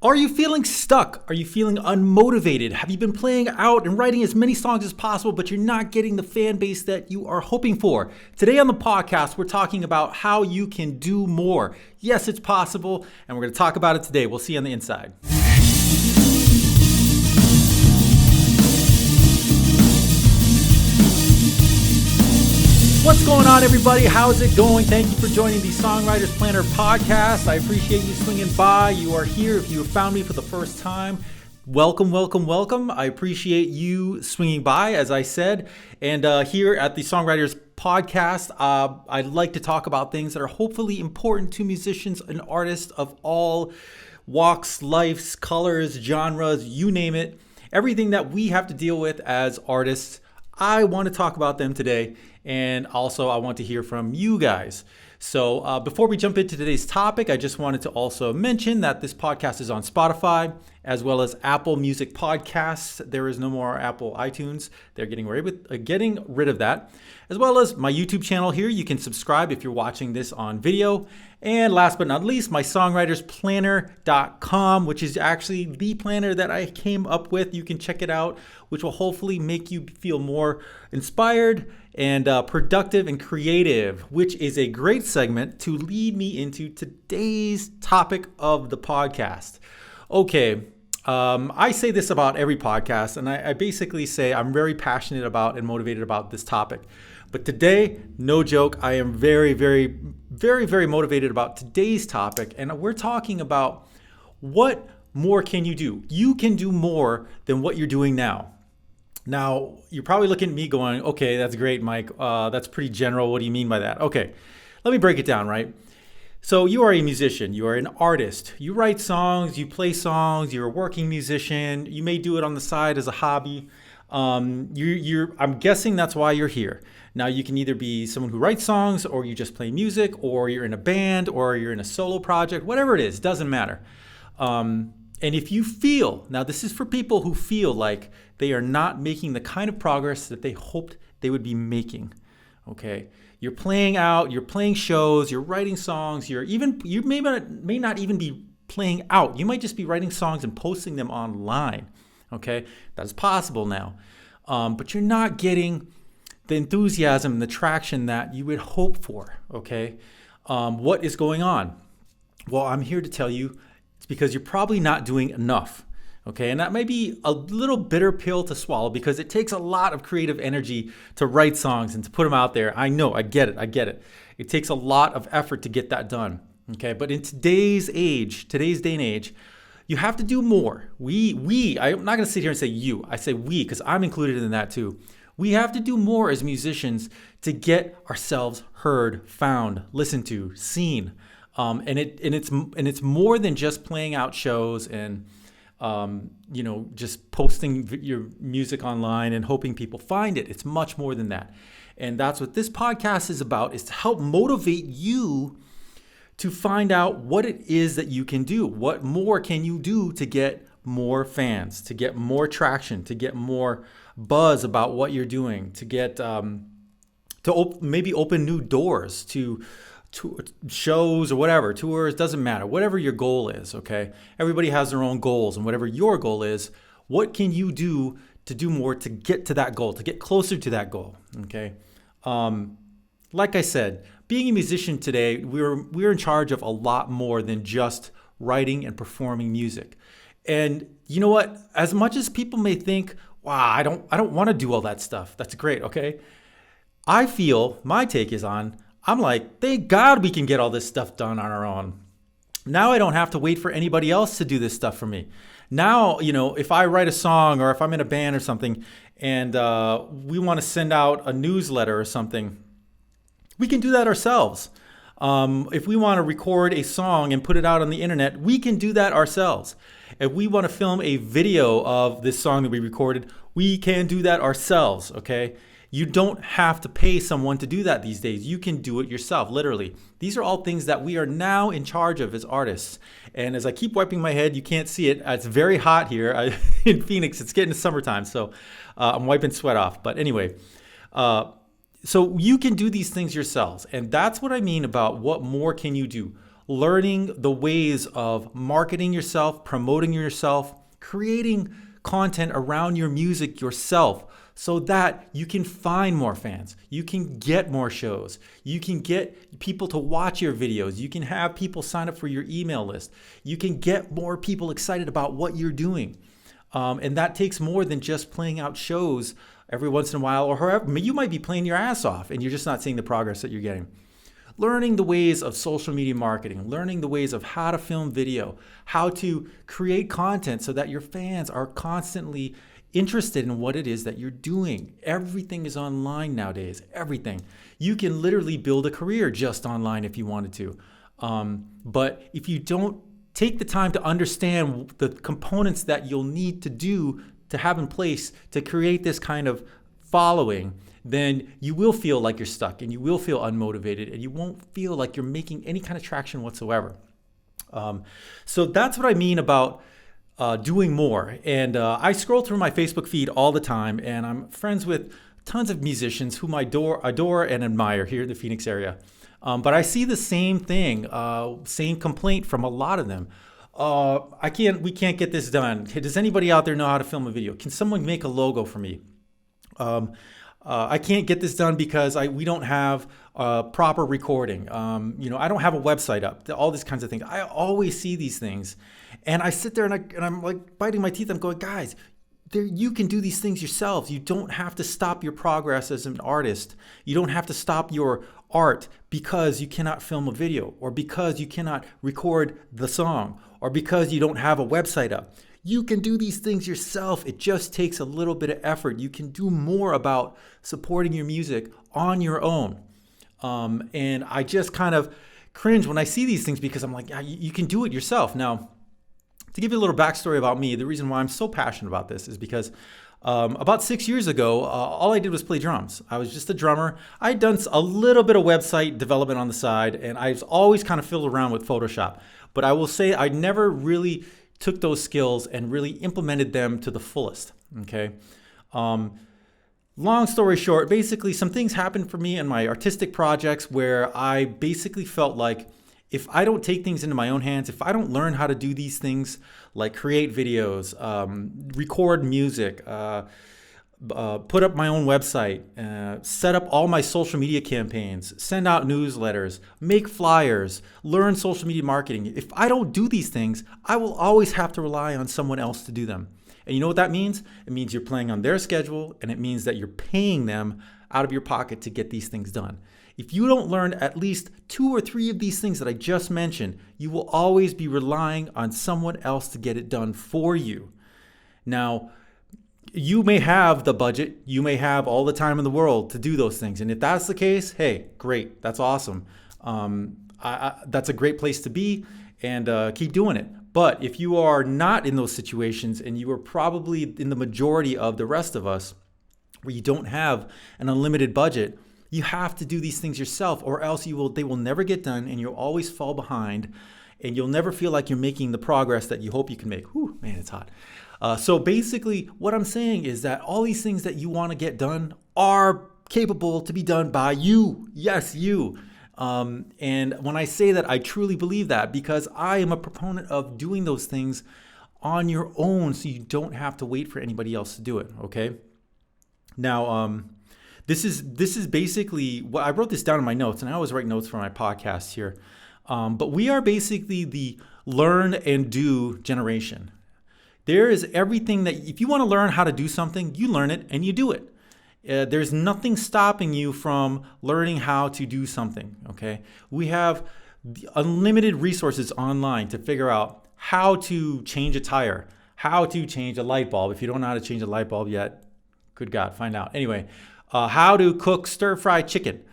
Are you feeling stuck? Are you feeling unmotivated? Have you been playing out and writing as many songs as possible, but you're not getting the fan base that you are hoping for? Today on the podcast, we're talking about how you can do more. Yes, it's possible, and we're going to talk about it today. We'll see you on the inside. What's going on, everybody? How's it going? Thank you for joining the Songwriters Planner podcast. I appreciate you swinging by. You are here. If you have found me for the first time, welcome, welcome, welcome. I appreciate you swinging by, as I said. And here at the Songwriters podcast, I'd like to talk about things that are hopefully important to musicians and artists of all walks, lives, colors, genres, you name it. Everything that we have to deal with as artists, I want to talk about them today. And also, I want to hear from you guys. So before we jump into today's topic, I just wanted to also mention that this podcast is on Spotify as well as Apple Music Podcasts. There is no more Apple iTunes. They're getting rid of that. As well as my YouTube channel here. You can subscribe if you're watching this on video. And last but not least, my songwritersplanner.com, which is actually the planner that I came up with. You can check it out, which will hopefully make you feel more inspired and productive and creative, which is a great segment to lead me into today's topic of the podcast. Okay, I say this about every podcast, and I basically say I'm very passionate about and motivated about this topic. But today, no joke, I am very, very, very, very motivated about today's topic, and we're talking about what more can you do? You can do more than what you're doing now. Now, you're probably looking at me going, okay, that's great, Mike. That's pretty general. What do you mean by that? Okay, let me break it down, right? So you are a musician. You are an artist. You write songs. You play songs. You're a working musician. You may do it on the side as a hobby. I'm guessing that's why you're here. Now, you can either be someone who writes songs, or you just play music, or you're in a band, or you're in a solo project. Whatever it is, doesn't matter. And if you feel, now this is for people who feel like they are not making the kind of progress that they hoped they would be making, okay? You're playing out, you're playing shows, you're writing songs, you may not even be playing out. You might just be writing songs and posting them online, okay? That is possible now. But you're not getting the enthusiasm and the traction that you would hope for, okay? What is going on? Well, I'm here to tell you it's because you're probably not doing enough, okay? And that may be a little bitter pill to swallow because it takes a lot of creative energy to write songs and to put them out there. I know, I get it. It takes a lot of effort to get that done, okay? But in today's day and age, you have to do more. I'm not gonna sit here and say you, I say we, because I'm included in that too. We have to do more as musicians to get ourselves heard, found, listened to, seen. And it's more than just playing out shows and just posting your music online and hoping people find it. It's much more than that. And that's what this podcast is about, is to help motivate you to find out what it is that you can do. What more can you do to get more fans, to get more traction, to get more buzz about what you're doing, to get maybe open new doors to shows or whatever, tours, doesn't matter. Whatever your goal is, okay? Everybody has their own goals, and whatever your goal is, what can you do to do more to get to that goal, to get closer to that goal, okay? Like I said, being a musician today, we're in charge of a lot more than just writing and performing music. And you know what? As much as people may think, wow, I don't want to do all that stuff. That's great, okay? I feel my take is I'm like, thank God we can get all this stuff done on our own. Now I don't have to wait for anybody else to do this stuff for me. Now, if I write a song or if I'm in a band or something and we want to send out a newsletter or something, we can do that ourselves. If we want to record a song and put it out on the internet, we can do that ourselves. If we want to film a video of this song that we recorded, we can do that ourselves, okay? You don't have to pay someone to do that these days. You can do it yourself, literally. These are all things that we are now in charge of as artists. And as I keep wiping my head, you can't see it. It's very hot here in Phoenix. It's getting to summertime, so I'm wiping sweat off. But anyway, so you can do these things yourselves. And that's what I mean about what more can you do. learning the ways of marketing yourself, promoting yourself, creating content around your music yourself so that you can find more fans, you can get more shows, you can get people to watch your videos, you can have people sign up for your email list, you can get more people excited about what you're doing. And that takes more than just playing out shows every once in a while, or however, you might be playing your ass off and you're just not seeing the progress that you're getting. Learning the ways of social media marketing, learning the ways of how to film video, how to create content so that your fans are constantly interested in what it is that you're doing. Everything is online nowadays, everything. You can literally build a career just online if you wanted to. But if you don't take the time to understand the components that you'll need to do to have in place to create this kind of following, then you will feel like you're stuck and you will feel unmotivated and you won't feel like you're making any kind of traction whatsoever. So that's what I mean about doing more. And I scroll through my Facebook feed all the time, and I'm friends with tons of musicians whom I adore and admire here in the Phoenix area. But I see the same thing, same complaint from a lot of them. We can't get this done. Does anybody out there know how to film a video? Can someone make a logo for me? I can't get this done because we don't have proper recording. I don't have a website up. All these kinds of things. I always see these things, and I sit there and I'm like biting my teeth. I'm going, guys, you can do these things yourselves. You don't have to stop your progress as an artist. You don't have to stop your art because you cannot film a video, or because you cannot record the song, or because you don't have a website up. You can do these things yourself. It just takes a little bit of effort. You can do more about supporting your music on your own. And I just kind of cringe when I see these things because I'm like, yeah, you can do it yourself. Now, to give you a little backstory about me, the reason why I'm so passionate about this is because about 6 years ago, all I did was play drums. I was just a drummer. I had done a little bit of website development on the side, and I was always kind of fiddled around with Photoshop. But I will say I never really took those skills and really implemented them to the fullest, okay? Long story short, basically some things happened for me in my artistic projects where I basically felt like if I don't take things into my own hands, if I don't learn how to do these things like create videos, record music, put up my own website, set up all my social media campaigns, send out newsletters, make flyers, learn social media marketing. If I don't do these things, I will always have to rely on someone else to do them. And you know what that means? It means you're playing on their schedule, and it means that you're paying them out of your pocket to get these things done. If you don't learn at least 2 or 3 of these things that I just mentioned, you will always be relying on someone else to get it done for you. Now, you may have the budget, you may have all the time in the world to do those things. And if that's the case, hey, great, that's awesome. That's a great place to be, and keep doing it. But if you are not in those situations, and you are probably in the majority of the rest of us, where you don't have an unlimited budget, you have to do these things yourself, or else they will never get done, and you'll always fall behind, and you'll never feel like you're making the progress that you hope you can make. Whew, man, it's hot. So basically, what I'm saying is that all these things that you want to get done are capable to be done by you. Yes, you. And when I say that, I truly believe that, because I am a proponent of doing those things on your own so you don't have to wait for anybody else to do it, okay? Now, this is basically what I wrote this down in my notes, and I always write notes for my podcast here. But we are basically the learn and do generation. There is everything that, if you want to learn how to do something, you learn it and you do it. There's nothing stopping you from learning how to do something, okay? We have unlimited resources online to figure out how to change a tire, how to change a light bulb. If you don't know how to change a light bulb yet, good God, find out. Anyway, how to cook stir-fried chicken.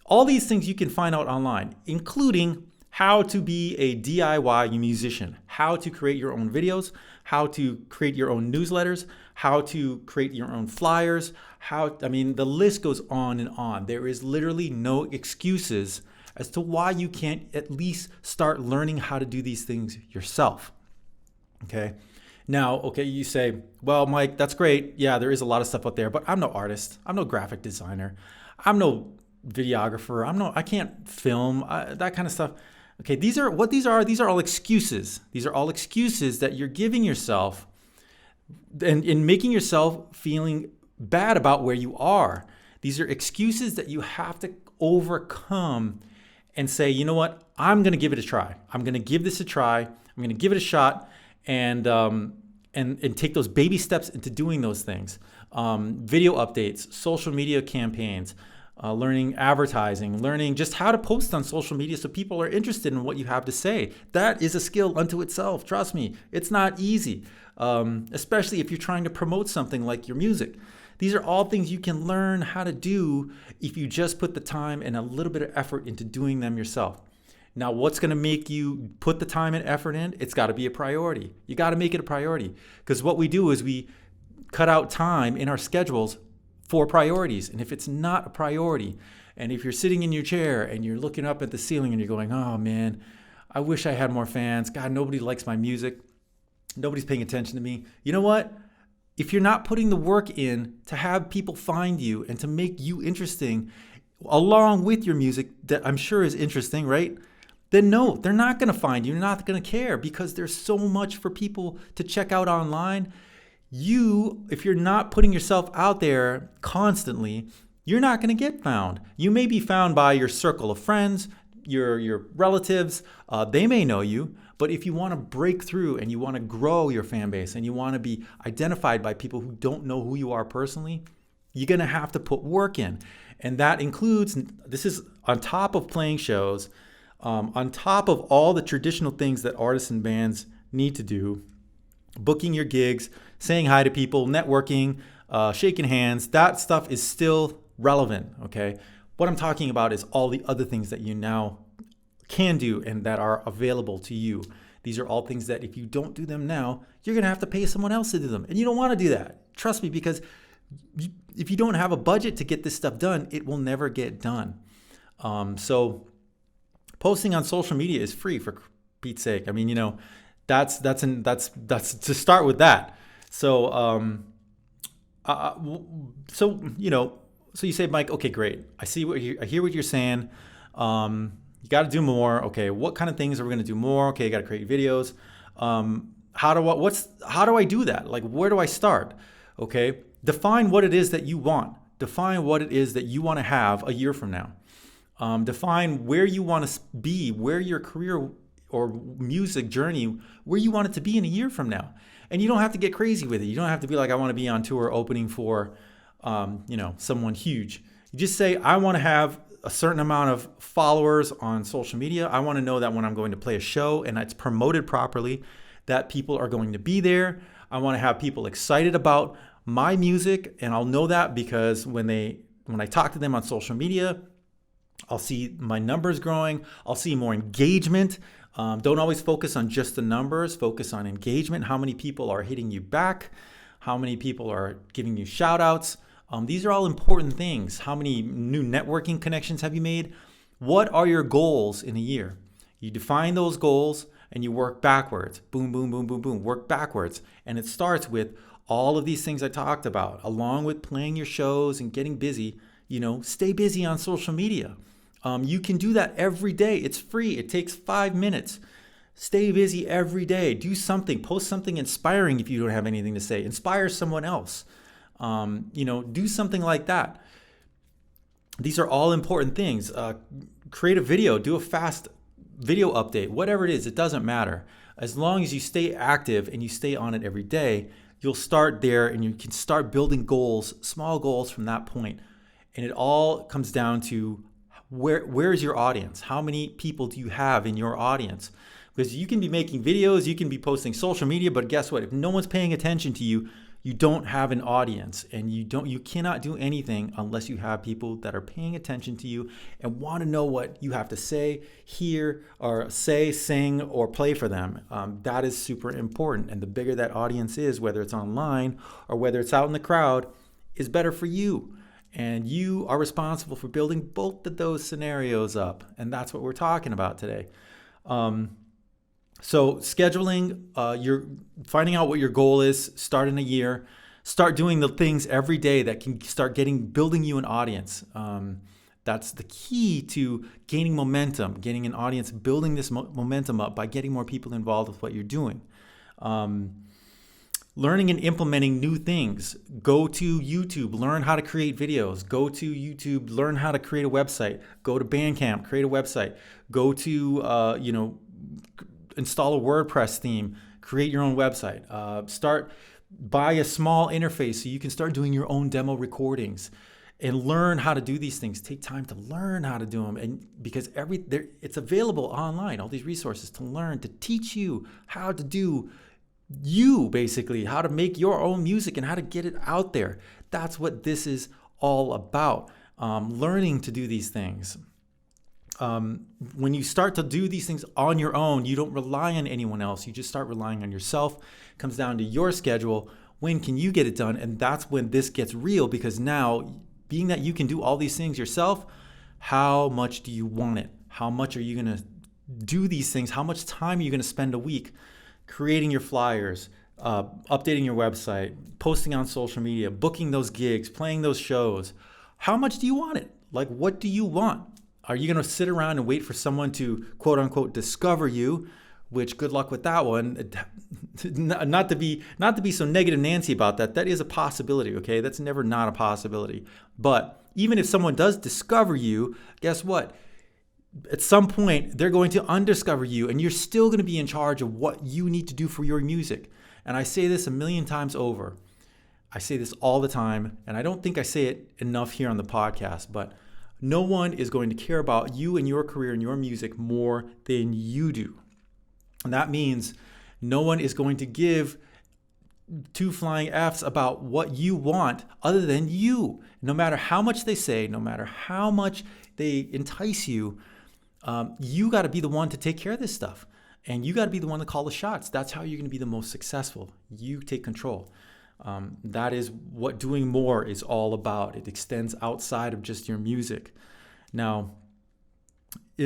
All these things you can find out online, including how to be a DIY musician, how to create your own videos, how to create your own newsletters, how to create your own flyers, the list goes on and on. There is literally no excuses as to why you can't at least start learning how to do these things yourself, okay? Now, okay, you say, well, Mike, that's great. Yeah, there is a lot of stuff out there, but I'm no artist. I'm no graphic designer. I'm no videographer. I can't film, that kind of stuff. Okay, these are what these are. These are all excuses. These are all excuses that you're giving yourself and in making yourself feeling bad about where you are. These are excuses that you have to overcome and say, you know what? I'm going to give it a try. I'm going to give this a try. I'm going to give it a shot, and take those baby steps into doing those things. Video updates, social media campaigns, learning advertising, learning just how to post on social media so people are interested in what you have to say. That is a skill unto itself. Trust me, it's not easy, especially if you're trying to promote something like your music. These are all things you can learn how to do if you just put the time and a little bit of effort into doing them yourself. Now, what's going to make you put the time and effort in? It's got to be a priority. You got to make it a priority, because what we do is we cut out time in our schedules for priorities. And if it's not a priority, and if you're sitting in your chair and you're looking up at the ceiling and you're going, oh man, I wish I had more fans. God, nobody likes my music. Nobody's paying attention to me. You know what? If you're not putting the work in to have people find you and to make you interesting along with your music that I'm sure is interesting, right? Then no, they're not going to find you. You're not going to care, because there's so much for people to check out online. If you're not putting yourself out there constantly, you're not going to get found. You may be found by your circle of friends, your relatives. They may know you. But if you want to break through and you want to grow your fan base and you want to be identified by people who don't know who you are personally, you're going to have to put work in. And that includes, this is on top of playing shows, on top of all the traditional things that artists and bands need to do, booking your gigs, saying hi to people, networking, shaking hands. That stuff is still relevant, okay? What I'm talking about is all the other things that you now can do and that are available to you. These are all things that if you don't do them now, you're going to have to pay someone else to do them. And you don't want to do that. Trust me, because if you don't have a budget to get this stuff done, it will never get done. So posting on social media is free, for Pete's sake. I mean, that's to start with that. So you say, Mike, okay, great. I hear what you're saying. You got to do more. Okay, what kind of things are we going to do more? Okay, you got to create videos. How do I do that? Like, where do I start? Okay, define what it is that you want. Define what it is that you want to have a year from now. Define where you want to be, where your career or music journey, where you want it to be in a year from now. And you don't have to get crazy with it. You don't have to be like, I want to be on tour opening for, someone huge. You just say, I want to have a certain amount of followers on social media. I want to know that when I'm going to play a show and it's promoted properly, that people are going to be there. I want to have people excited about my music, and I'll know that because when I talk to them on social media, I'll see my numbers growing. I'll see more engagement. Don't always focus on just the numbers. Focus on engagement. How many people are hitting you back? How many people are giving you shout outs? These are all important things. How many new networking connections have you made? What are your goals in a year? You define those goals and you work backwards. Boom, boom, boom, boom, boom. Work backwards. And it starts with all of these things I talked about, along with playing your shows and getting busy. Stay busy on social media. You can do that every day. It's free. It takes 5 minutes. Stay busy every day. Do something. Post something inspiring if you don't have anything to say. Inspire someone else. Do something like that. These are all important things. Create a video. Do a fast video update. Whatever it is, it doesn't matter. As long as you stay active and you stay on it every day, you'll start there and you can start building goals, small goals from that point. And it all comes down to where is your audience? How many people do you have in your audience? Because you can be making videos, you can be posting social media, but guess what? If no one's paying attention to you, you don't have an audience, and you cannot do anything unless you have people that are paying attention to you and want to know what you have to say, hear, or say, sing, or play for them. That is super important. And the bigger that audience is, whether it's online or whether it's out in the crowd, is better for you. And you are responsible for building both of those scenarios up. And that's what we're talking about today. So scheduling, you're finding out what your goal is, start in a year, start doing the things every day that can start building you an audience. That's the key to gaining momentum, getting an audience, building this momentum up by getting more people involved with what you're doing. Learning and implementing new things. Go to YouTube, learn how to create videos. Go to YouTube, learn how to create a website. Go to Bandcamp, create a website. Go to, install a WordPress theme, create your own website. Buy a small interface so you can start doing your own demo recordings. And learn how to do these things. Take time to learn how to do them, and because it's available online. All these resources to learn, to teach you how to do basically how to make your own music and how to get it out there. That's what this is all about. Learning to do these things. When you start to do these things on your own, you don't rely on anyone else. You just start relying on yourself. It comes down to your schedule. When can you get it done? And that's when this gets real, because now, being that you can do all these things yourself, how much do you want it? How much are you going to do these things? How much time are you going to spend a week creating your flyers, updating your website, posting on social media, booking those gigs, playing those shows? How much do you want it? Like, what do you want? Are you going to sit around and wait for someone to, quote unquote, discover you? Which, good luck with that one. Not to be so negative Nancy about that. That is a possibility, okay? That's never not a possibility. But even if someone does discover you, guess what? At some point, they're going to undiscover you, and you're still going to be in charge of what you need to do for your music. And I say this a million times over. I say this all the time, and I don't think I say it enough here on the podcast, but no one is going to care about you and your career and your music more than you do. And that means no one is going to give two flying Fs about what you want other than you. No matter how much they say, no matter how much they entice you, you got to be the one to take care of this stuff. And you got to be the one to call the shots. That's how you're going to be the most successful. You take control. That is what doing more is all about. It extends outside of just your music. Now,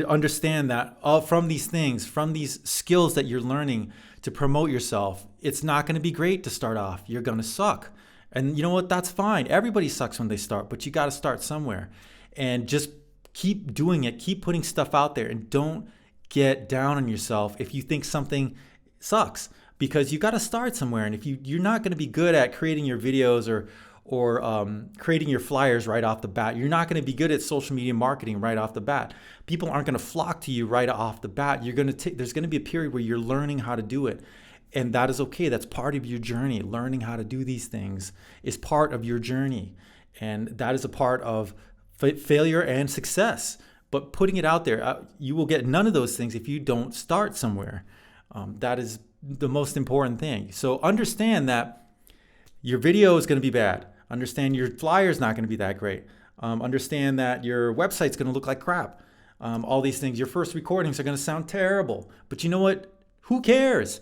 understand that from these things, from these skills that you're learning to promote yourself, it's not going to be great to start off. You're going to suck. And you know what? That's fine. Everybody sucks when they start, but you got to start somewhere. And just keep doing it. Keep putting stuff out there, and don't get down on yourself if you think something sucks, because you got to start somewhere. And if you're not going to be good at creating your videos or creating your flyers right off the bat, you're not going to be good at social media marketing right off the bat. People aren't going to flock to you right off the bat. There's going to be a period where you're learning how to do it. And that is okay. That's part of your journey. Learning how to do these things is part of your journey. And that is a part of failure and success. But putting it out there, you will get none of those things if you don't start somewhere. That is the most important thing. So understand that your video is going to be bad. Understand your flyer is not going to be that great. Understand that your website's going to look like crap. All these things. Your first recordings are going to sound terrible. But you know what? Who cares?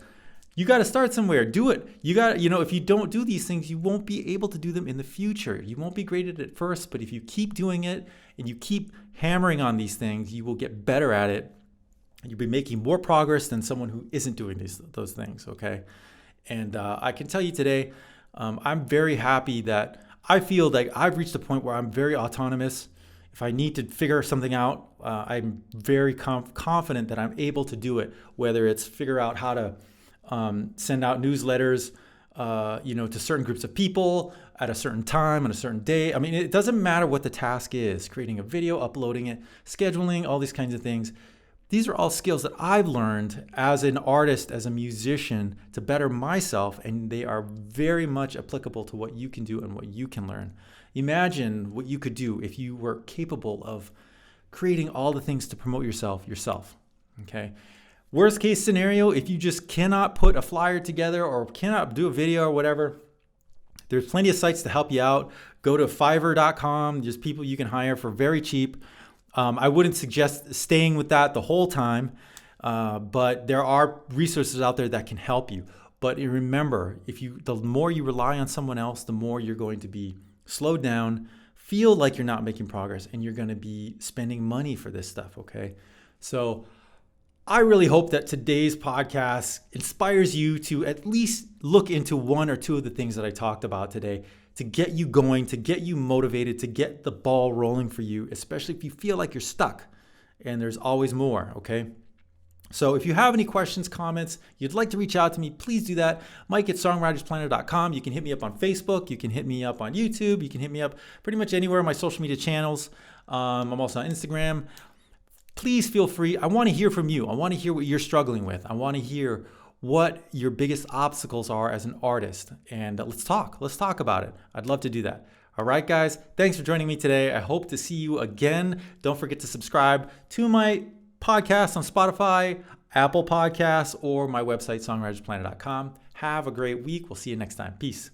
You got to start somewhere. Do it. You got to, if you don't do these things, you won't be able to do them in the future. You won't be great at it first, but if you keep doing it and you keep hammering on these things, you will get better at it. You'll be making more progress than someone who isn't doing those things, okay? And I can tell you today, I'm very happy that I feel like I've reached a point where I'm very autonomous. If I need to figure something out, I'm very confident that I'm able to do it, whether it's figure out how to send out newsletters, to certain groups of people at a certain time on a certain day. I mean, it doesn't matter what the task is, creating a video, uploading it, scheduling, all these kinds of things. These are all skills that I've learned as an artist, as a musician, to better myself, and they are very much applicable to what you can do and what you can learn. Imagine what you could do if you were capable of creating all the things to promote yourself, okay? Worst case scenario, if you just cannot put a flyer together or cannot do a video or whatever, there's plenty of sites to help you out. Go to Fiverr.com, just people you can hire for very cheap. I wouldn't suggest staying with that the whole time, but there are resources out there that can help you. But remember, the more you rely on someone else, the more you're going to be slowed down, feel like you're not making progress, and you're going to be spending money for this stuff, okay? So I really hope that today's podcast inspires you to at least look into one or two of the things that I talked about today to get you going, to get you motivated, to get the ball rolling for you, especially if you feel like you're stuck and there's always more, okay? So if you have any questions, comments, you'd like to reach out to me, please do that. Mike at songwritersplanner.com. You can hit me up on Facebook. You can hit me up on YouTube. You can hit me up pretty much anywhere on my social media channels. I'm also on Instagram. Please feel free. I want to hear from you. I want to hear what you're struggling with. I want to hear what your biggest obstacles are as an artist. And let's talk. Let's talk about it. I'd love to do that. All right, guys. Thanks for joining me today. I hope to see you again. Don't forget to subscribe to my podcast on Spotify, Apple Podcasts, or my website, songwritersplanner.com. Have a great week. We'll see you next time. Peace.